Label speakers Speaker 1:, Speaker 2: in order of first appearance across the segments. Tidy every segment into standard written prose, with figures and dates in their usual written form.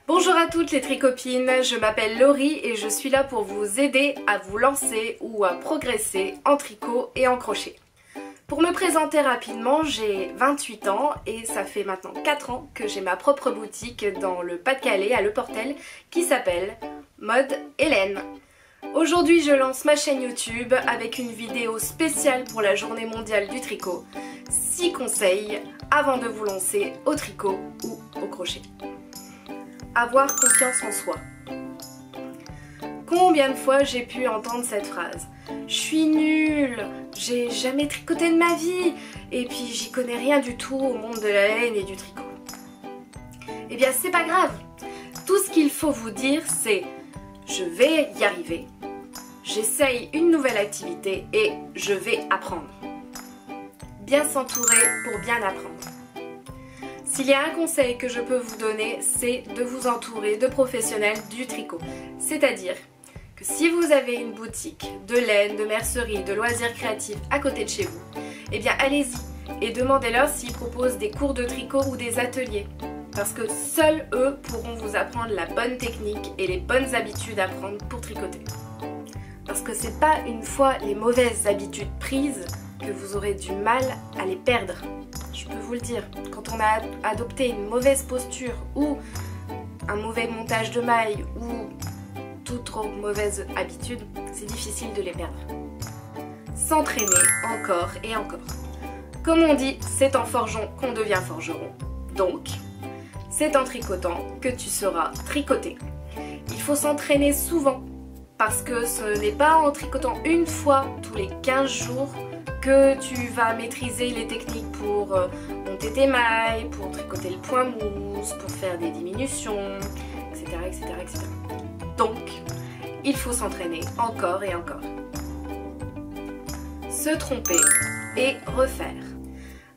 Speaker 1: Bonjour à toutes les tricopines, je m'appelle Laurie et je suis là pour vous aider à vous lancer ou à progresser en tricot et en crochet. Pour me présenter rapidement, j'ai 28 ans et ça fait maintenant 4 ans que j'ai ma propre boutique dans le Pas-de-Calais à Le Portel qui s'appelle Mode Hélène. Aujourd'hui je lance ma chaîne YouTube avec une vidéo spéciale pour la journée mondiale du tricot. 6 conseils avant de vous lancer au tricot ou au crochet. Avoir confiance en soi. Combien de fois j'ai pu entendre cette phrase? Je suis nulle, j'ai jamais tricoté de ma vie et puis j'y connais rien du tout au monde de la laine et du tricot. Eh bien c'est pas grave, tout ce qu'il faut vous dire c'est je vais y arriver, j'essaye une nouvelle activité et je vais apprendre. Bien s'entourer pour bien apprendre. S'il y a un conseil que je peux vous donner, c'est de vous entourer de professionnels du tricot. C'est-à-dire que si vous avez une boutique de laine, de mercerie, de loisirs créatifs à côté de chez vous, eh bien allez-y et demandez-leur s'ils proposent des cours de tricot ou des ateliers. Parce que seuls eux pourront vous apprendre la bonne technique et les bonnes habitudes à prendre pour tricoter. Parce que c'est pas une fois les mauvaises habitudes prises que vous aurez du mal à les perdre. Je peux vous le dire, quand on a adopté une mauvaise posture ou un mauvais montage de mailles ou toute trop mauvaise habitude, c'est difficile de les perdre. S'entraîner encore et encore. Comme on dit, c'est en forgeant qu'on devient forgeron. Donc, c'est en tricotant que tu sauras tricoter. Il faut s'entraîner souvent parce que ce n'est pas en tricotant une fois tous les 15 jours que tu vas maîtriser les techniques pour monter tes mailles, pour tricoter le point mousse, pour faire des diminutions, etc. etc. Donc, il faut s'entraîner encore et encore. Se tromper et refaire.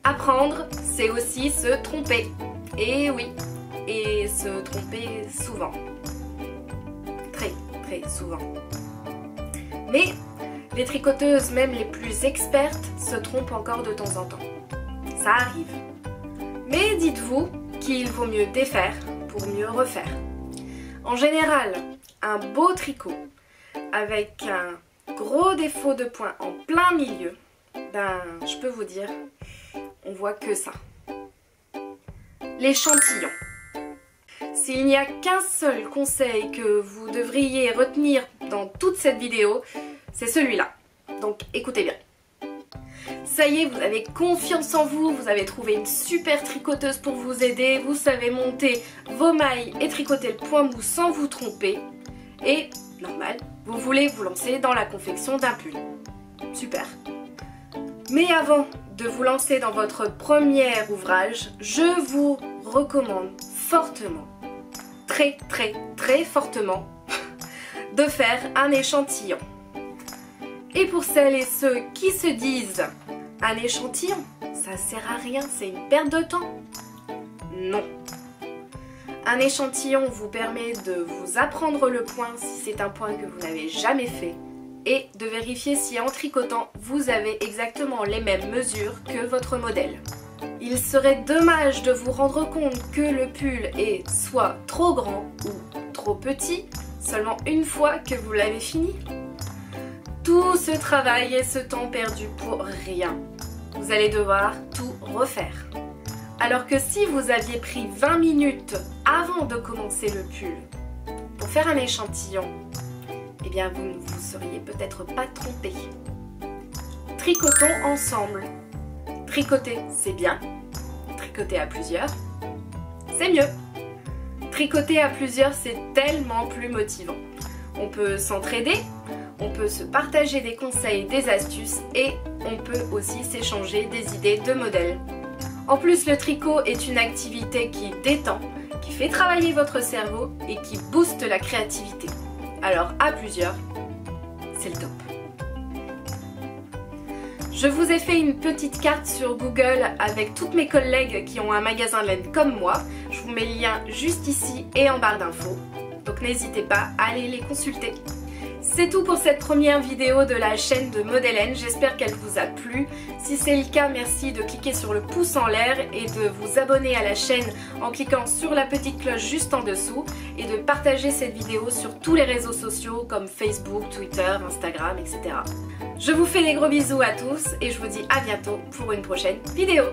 Speaker 1: Apprendre, c'est aussi se tromper. Et oui, et se tromper souvent. Très, très souvent. Mais les tricoteuses, même les plus expertes, se trompent encore de temps en temps. Ça arrive. Mais dites-vous qu'il vaut mieux défaire pour mieux refaire. En général, un beau tricot avec un gros défaut de point en plein milieu, ben je peux vous dire, on voit que ça. L'échantillon. S'il n'y a qu'un seul conseil que vous devriez retenir dans toute cette vidéo, c'est celui-là. Donc écoutez bien. Ça y est, vous avez confiance en vous, vous avez trouvé une super tricoteuse pour vous aider, vous savez monter vos mailles et tricoter le point mou sans vous tromper. Et, normal, vous voulez vous lancer dans la confection d'un pull. Super. Mais avant de vous lancer dans votre premier ouvrage, je vous recommande fortement, très fortement, de faire un échantillon. Et pour celles et ceux qui se disent un échantillon, ça sert à rien, c'est une perte de temps. Non. Un échantillon vous permet de vous apprendre le point si c'est un point que vous n'avez jamais fait et de vérifier si en tricotant vous avez exactement les mêmes mesures que votre modèle. Il serait dommage de vous rendre compte que le pull est soit trop grand ou trop petit seulement une fois que vous l'avez fini. Tout ce travail et ce temps perdu pour rien. Vous allez devoir tout refaire. Alors que si vous aviez pris 20 minutes avant de commencer le pull pour faire un échantillon, eh bien vous ne vous seriez peut-être pas trompé. Tricotons ensemble. Tricoter, c'est bien. Tricoter à plusieurs, c'est mieux. Tricoter à plusieurs, c'est tellement plus motivant. On peut s'entraider, on peut se partager des conseils, des astuces et on peut aussi s'échanger des idées de modèles. En plus, le tricot est une activité qui détend, qui fait travailler votre cerveau et qui booste la créativité. Alors à plusieurs, c'est le top. Je vous ai fait une petite carte sur Google avec toutes mes collègues qui ont un magasin de laine comme moi. Je vous mets le lien juste ici et en barre d'infos. Donc n'hésitez pas à aller les consulter. C'est tout pour cette première vidéo de la chaîne de Maud-Hélène, j'espère qu'elle vous a plu. Si c'est le cas, merci de cliquer sur le pouce en l'air et de vous abonner à la chaîne en cliquant sur la petite cloche juste en dessous et de partager cette vidéo sur tous les réseaux sociaux comme Facebook, Twitter, Instagram, etc. Je vous fais des gros bisous à tous et je vous dis à bientôt pour une prochaine vidéo.